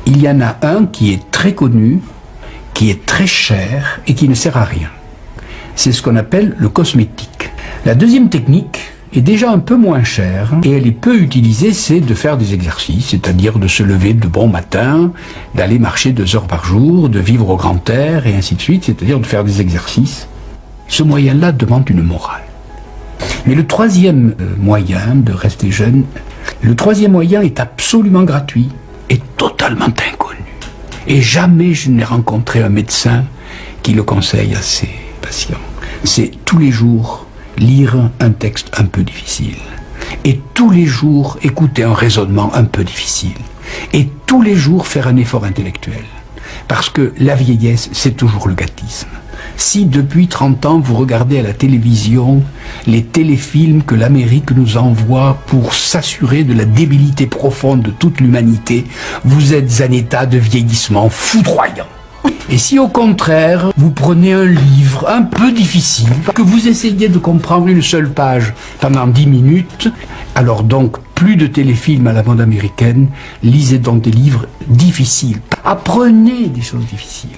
il y en a un qui est très connu, qui est très cher et qui ne sert à rien. C'est ce qu'on appelle le cosmétique. La deuxième technique est déjà un peu moins chère et elle est peu utilisée, c'est de faire des exercices, c'est-à-dire de se lever de bon matin, d'aller marcher 2 heures par jour, de vivre au grand air et ainsi de suite, c'est-à-dire de faire des exercices. Ce moyen-là demande une morale. Mais le troisième moyen de rester jeune, le troisième moyen est absolument gratuit et totalement inconnu. Et jamais je n'ai rencontré un médecin qui le conseille à ses patients. C'est tous les jours lire un texte un peu difficile. Et tous les jours écouter un raisonnement un peu difficile. Et tous les jours faire un effort intellectuel. Parce que la vieillesse, c'est toujours le gâtisme. Si depuis 30 ans vous regardez à la télévision les téléfilms que l'Amérique nous envoie pour s'assurer de la débilité profonde de toute l'humanité, vous êtes en état de vieillissement foudroyant. Et si au contraire, vous prenez un livre un peu difficile, que vous essayez de comprendre une seule page pendant 10 minutes, alors donc plus de téléfilms à la mode américaine, lisez donc des livres difficiles. Apprenez des choses difficiles.